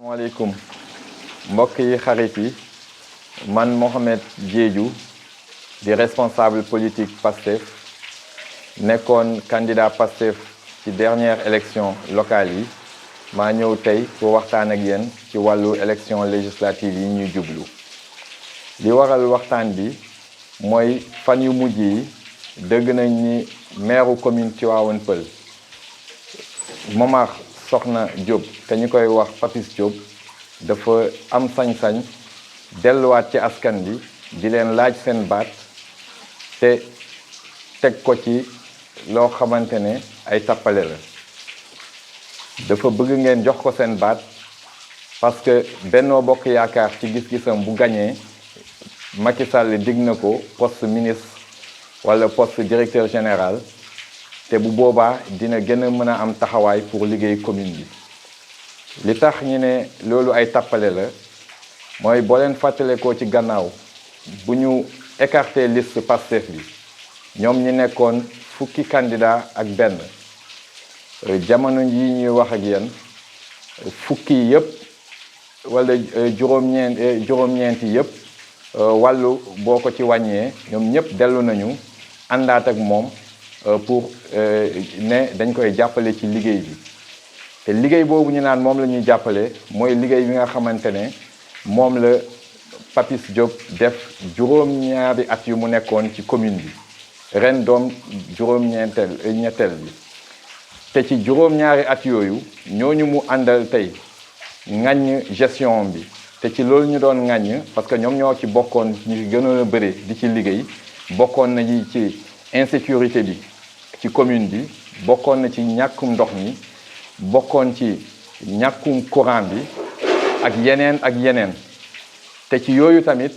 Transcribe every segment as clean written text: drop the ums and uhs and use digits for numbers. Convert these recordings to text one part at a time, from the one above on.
Assalamualaikum mbokk yi xarit yi man Mohamed Diédhiou di responsable politique PASTEF nekkoon candidat PASTEF ci dernière élection locale yi maa ñëw tey pour waxtaan ak yéen ci wàllu élection législative yi ñuy jublu li waral waxtaan bi mooy fan yu mujj yi dëgg nañ ni maire commune Tivaouane Peulh Momar Soxna Diop te ñu koy wax Papis Diop dafa am sañ-sañ delluwaat ci askan bi di leen laaj seen baat te teg ko ci loo xamante ne ay tappale la dafa bëgg ngeen jox ko seen baat parce que Benno Bokk Yaakaar ci gis-gisam bu gañee Macky Sall dig na ko poste ministre wala poste directeur général te bu boobaa dina gën a mën a am taxawaay pour liggéey commune bi li tax ñu ne loolu ay tappale la mooy boo leen fàttale ko ci gannaaw bu ñu écarté liste PASTEF bi ñoom ñi nekkoon fukki candidat ak benn jamono yi ñuy wax ak yéen fukki yëpp wala juróom-ñeenti yëpp wàllu boo ko ci wàññee ñoom ñëpp dellu nañu àndaat ak moom pour ne dañ koy jàppale ci liggéey bi te liggéey boobu ñu naan moom la ñuy jàppale mooy liggéey bi nga xamante ne moom la Papis Diop def juróom-ñaari at yu mu nekkoon ci commune bi ren doom ñetteel bi te ci juróom-ñaari at yooyu ñooñu mu àndal tey ŋàññ gestion bi te ci loolu ñu doon ŋàññ parce que ñoom ñoo ci bokkoon ñu gënoon a bëri di ci liggéey bokkoon nañu ci insécurité bi ci commune bi bokkoon na ci ñàkkum ndox mi bokkoon ci ñàkkum courant bi ak yeneen te ci yooyu tamit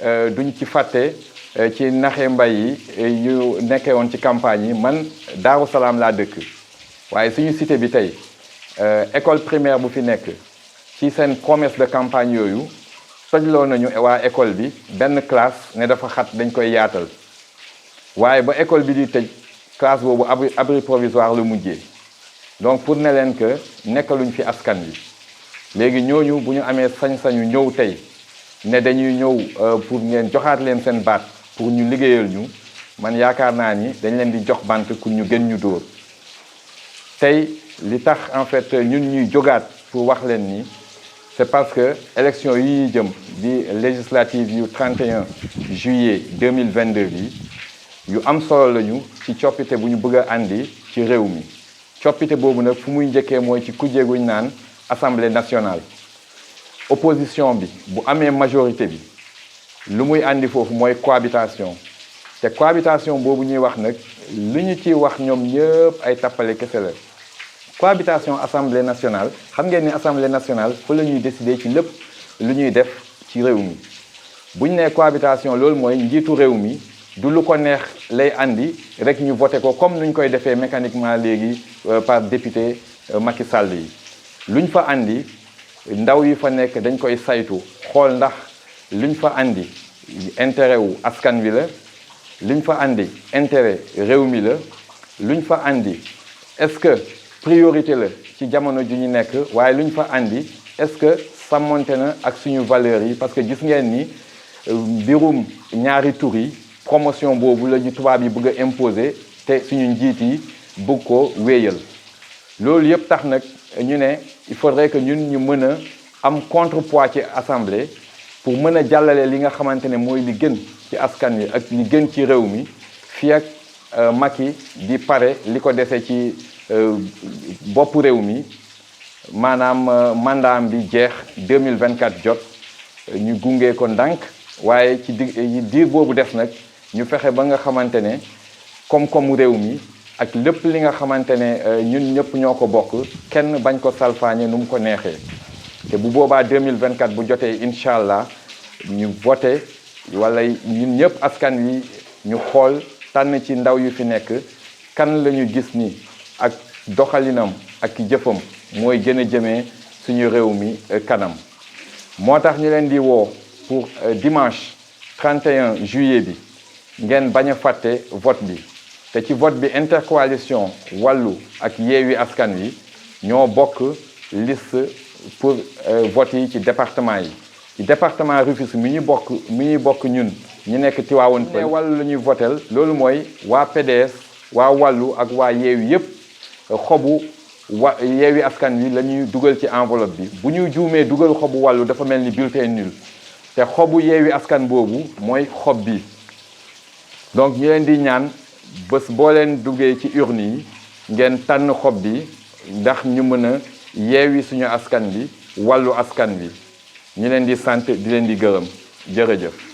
duñ ci fàtte ci naxe mbay yi yu nekkee woon ci campagne yi man Daaru Salaam laa dëkk waaye suñu cité bi tey école primaire bu fi nekk ci seen promesse de campagne yooyu tojloo nañu waa école bi benn classe ne dafa xat dañ koy yaatal waaye ba école bi di tëj classe boobu abri provisoire la mujjee donc pour ne leen que nekkaluñ fi askan wi léegi ñooñu bu ñu amee sañ-sañu ñëw tey ne dañuy ñëw pour ngeen joxaat leen seen baat pour ñu liggéeyal ñu man yaakaar naa ni dañ leen di jox bant pour ñu gën ñu dóor tey li tax en fait ñun ñuy jógaat pour wax leen ni c'est parce que élection yi ñuy jëm di législative yu 31 juillet 2022 bi yu am solo lañu ci coppite bu ñu bëgg a andi ci réew mi coppite boobu nag fu muy njëkkee mooy ci kujje guñ naan assemblée nationale opposition bi bu amee majorité bi lu muy andi foofu mooy cohabitation te cohabitation boobu ñuy wax nag lu ñu ciy wax ñoom ñëpp ay tappale kese la cohabitation assemblée nationale xam ngeen ni assemblée nationale fa la ñuy décider ci lépp lu ñuy def ci réew mi bu ñu nee cohabitation loolu mooy njiitu réew mi du lu ko neex lay andi rek ñu voté ko comme nuñ koy defee mécaniquement léegi par député Macky Sall yi luñ fa andi ndaw yi fa nekk dañ koy saytu xool ndax luñ fa andi intérêt wu askan wi la luñ fa andi intérêt réew mi la luñ fa andi est-ce que priorité la ci jamono ju ñu nekk waaye luñ fa andi est-ce que sàmmonte na ak suñu valeurs yi parce que gis ngeen ni mbirum ñaari tur yi promotion boobu la ñu tubaab yi bëgg a imposer te suñu njiit yi bëgg ko wéyal loolu yëpp tax nag ñu ne il faudrait que ñun ñu mën a am contrepoids ci assemblée pour mën a jàllale li nga xamante ne mooy li gën ci askan wi ak li gën ci réew mi fii ak Macky di pare li ko dese ci bopp réew mi maanaam mandaam bi jeex 2024 jot ñu gunge ko ndànk waaye ci diir boobu def nag ñu fexe ba nga xamante ne koom-koomu réew mi ak lépp li nga xamante ne ñun ñëpp ñoo ko bokk kenn bañ ko salfaañe nu mu ko neexee te bu boobaa 2024 bu jotee incha allah ñu voté wala ñun ñëpp askan wi ñu xool tànn ci ndaw yu fi nekk kan la ñu gis ni ak doxalinam ak jëfam mooy gën a jëmee suñu réew mi kanam moo tax ñu leen di woo pour dimanche 31 juillet bi ngeen bañ a fàtte vote bi te ci vote bi intercoalition wàllu ak yeewi askan wi ñoo bokk liste pour vote yi ci département yi ci département Rufisque mi ñu bokk ñun ñu nekk Tivaouane Peulh wàllu la ñuy votel loolu mooy waa PDS waa wàllu ak waa yeewi yépp xobu yeewi askan wi la ñuy dugal ci enveloppe bi bu ñu juumee dugal xobu wàllu dafa mel ni bulletin nul te xobu yeewi askan boobu mooy xob bi donc ñu leen di ñaan bés boo leen duggee ci urne yi ngeen tànn xob bi ndax ñu mën a yeewi suñu askan bi wàllu askan bi ñu leen di sant di leen di gërëm jërëjëf